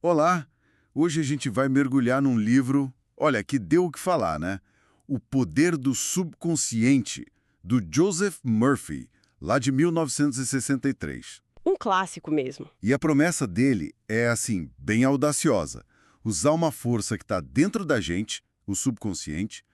Olá! Hoje a gente vai mergulhar num livro, olha, que deu o que falar, né? O Poder do Subconsciente, do Joseph Murphy, lá de 1963. Um clássico mesmo. E a promessa dele é, assim, bem audaciosa. Usar uma força que está dentro da gente, o subconsciente,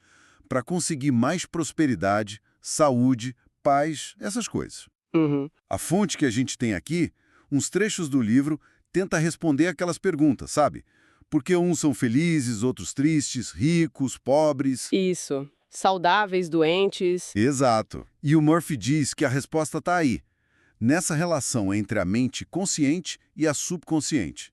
para conseguir mais prosperidade, saúde, paz, essas coisas. Uhum. A fonte que a gente tem aqui, uns trechos do livro, tenta responder aquelas perguntas, sabe? Por que uns são felizes, outros tristes, ricos, pobres? Isso. Saudáveis, doentes. Exato. E o Murphy diz que a resposta está aí, nessa relação entre a mente consciente e a subconsciente.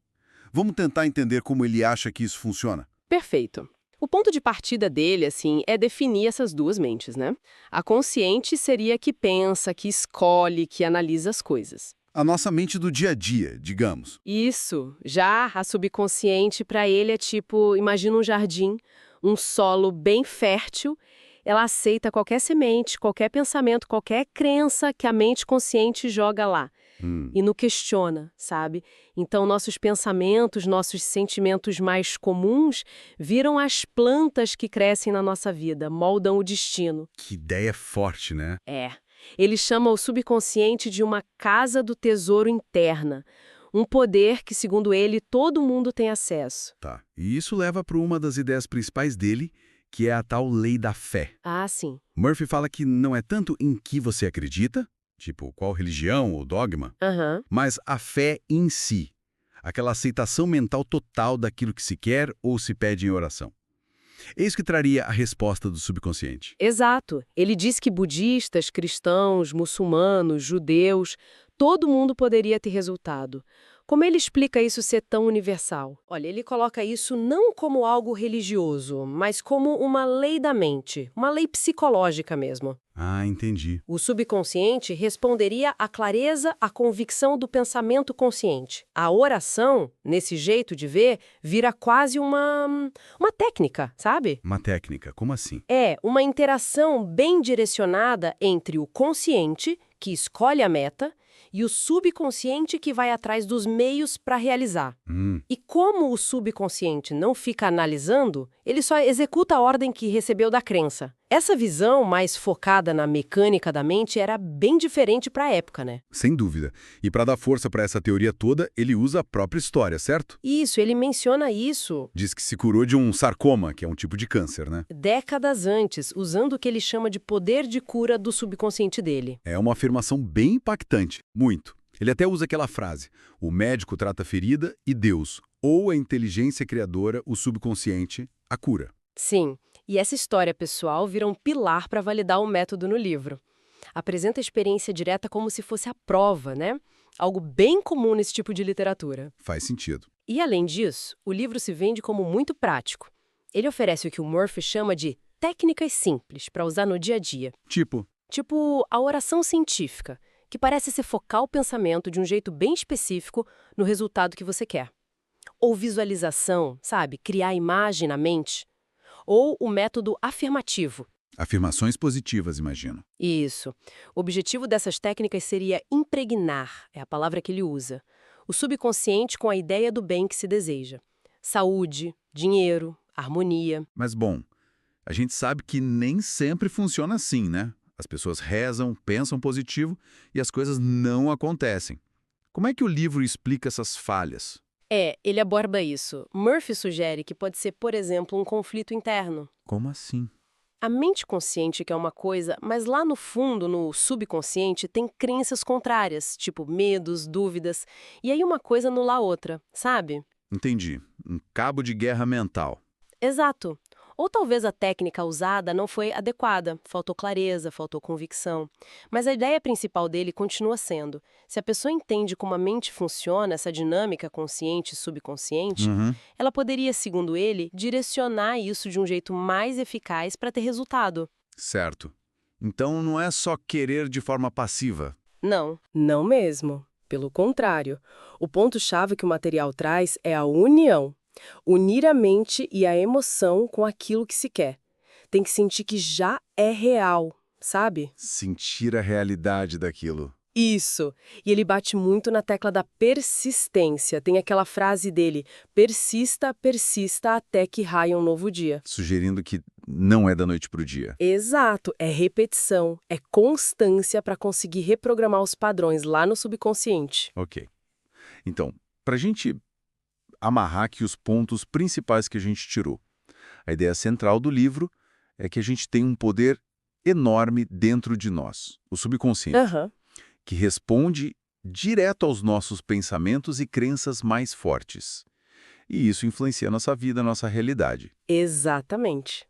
Vamos tentar entender como ele acha que isso funciona? Perfeito. O ponto de partida dele, assim, é definir essas duas mentes, né? A consciente seria a que pensa, que escolhe, que analisa as coisas. A nossa mente do dia a dia, digamos. Isso. Já a subconsciente, para ele, é tipo, imagina um jardim, um solo bem fértil. Ela aceita qualquer semente, qualquer pensamento, qualquer crença que a mente consciente joga lá. E não questiona, sabe? Então, nossos pensamentos, nossos sentimentos mais comuns viram as plantas que crescem na nossa vida, moldam o destino. Que ideia forte, né? É. Ele chama o subconsciente de uma casa do tesouro interna. Um poder que, segundo ele, todo mundo tem acesso. Tá. E isso leva para uma das ideias principais dele, que é a tal lei da fé. Ah, sim. Murphy fala que não é tanto em que você acredita, tipo qual religião ou dogma, Aham. mas a fé em si, aquela aceitação mental total daquilo que se quer ou se pede em oração. Eis que traria a resposta do subconsciente. Exato. Ele diz que budistas, cristãos, muçulmanos, judeus, todo mundo poderia ter resultado. Como ele explica isso ser tão universal? Olha, ele coloca isso não como algo religioso, mas como uma lei da mente, uma lei psicológica mesmo. Ah, entendi. O subconsciente responderia à clareza, à convicção do pensamento consciente. A oração, nesse jeito de ver, vira quase uma técnica, sabe? Uma técnica, como assim? É uma interação bem direcionada entre o consciente, que escolhe a meta, e o subconsciente que vai atrás dos meios para realizar. E como o subconsciente não fica analisando, ele só executa a ordem que recebeu da crença. Essa visão mais focada na mecânica da mente era bem diferente para a época, né? Sem dúvida. E para dar força para essa teoria toda, ele usa a própria história, certo? Isso, ele menciona isso Diz que se curou de um sarcoma, que é um tipo de câncer, né? décadas antes, usando o que ele chama de poder de cura do subconsciente dele. É uma afirmação bem impactante, muito. Ele até usa aquela frase: o médico trata a ferida e Deus, ou a inteligência criadora, o subconsciente, a cura. Sim, e essa história pessoal vira um pilar para validar o método no livro. Apresenta a experiência direta como se fosse a prova, né? Algo bem comum nesse tipo de literatura. Faz sentido. E além disso, o livro se vende como muito prático. Ele oferece o que o Murphy chama de técnicas simples para usar no dia a dia. Tipo, Tipo a oração científica, que parece se focar o pensamento de um jeito bem específico no resultado que você quer. Ou visualização, sabe? Criar imagem na mente. Ou o método afirmativo. afirmações positivas, imagino. Isso. O objetivo dessas técnicas seria impregnar, é a palavra que ele usa, o subconsciente com a ideia do bem que se deseja. Saúde, dinheiro, harmonia. Mas bom, a gente sabe que nem sempre funciona assim, né? As pessoas rezam, pensam positivo e as coisas não acontecem. Como é que o livro explica essas falhas? Ele aborda isso. Murphy sugere que pode ser, por exemplo, um conflito interno. Como assim? A mente consciente quer uma coisa, mas lá no fundo, no subconsciente, tem crenças contrárias, tipo medos, dúvidas, e aí uma coisa anula a outra, sabe? Entendi. Um cabo de guerra mental. Exato. Ou talvez a técnica usada não foi adequada, faltou clareza, faltou convicção. Mas a ideia principal dele continua sendo: se a pessoa entende como a mente funciona, essa dinâmica consciente e subconsciente, ela poderia, segundo ele, direcionar isso de um jeito mais eficaz para ter resultado. Certo. Então não é só querer de forma passiva. Não, não mesmo. Pelo contrário, o ponto-chave que o material traz é a união. Unir a mente e a emoção com aquilo que se quer. Tem que sentir que já é real, sabe? Sentir a realidade daquilo. Isso. E ele bate muito na tecla da persistência. Tem aquela frase dele: persista, persista até que raia um novo dia. Sugerindo que não é da noite para o dia. Exato. É repetição, é constância para conseguir reprogramar os padrões lá no subconsciente. Ok. Então, para a gente amarrar aqui os pontos principais que a gente tirou. A ideia central do livro é que a gente tem um poder enorme dentro de nós, o subconsciente, Aham. que responde direto aos nossos pensamentos e crenças mais fortes. E isso influencia a nossa vida, a nossa realidade. Exatamente.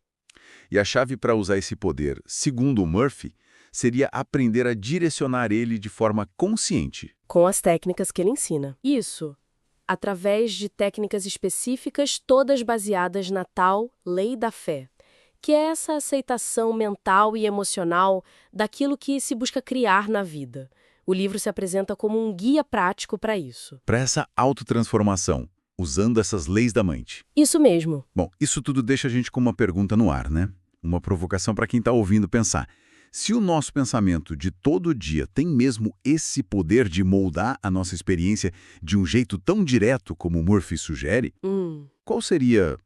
E a chave para usar esse poder, segundo o Murphy, seria aprender a direcionar ele de forma consciente. Com as técnicas que ele ensina. Isso. Através de técnicas específicas, todas baseadas na tal lei da fé, que é essa aceitação mental e emocional daquilo que se busca criar na vida. O livro se apresenta como um guia prático para isso. Para essa autotransformação, usando essas leis da mente. Isso mesmo. Bom, isso tudo deixa a gente com uma pergunta no ar, né? Uma provocação para quem está ouvindo pensar. Se o nosso pensamento de todo dia tem mesmo esse poder de moldar a nossa experiência de um jeito tão direto como o Murphy sugere, qual seria,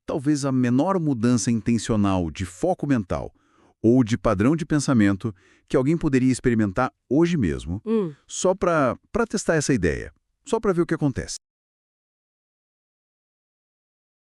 talvez, a menor mudança intencional de foco mental ou de padrão de pensamento que alguém poderia experimentar hoje mesmo, só para testar essa ideia, só para ver o que acontece?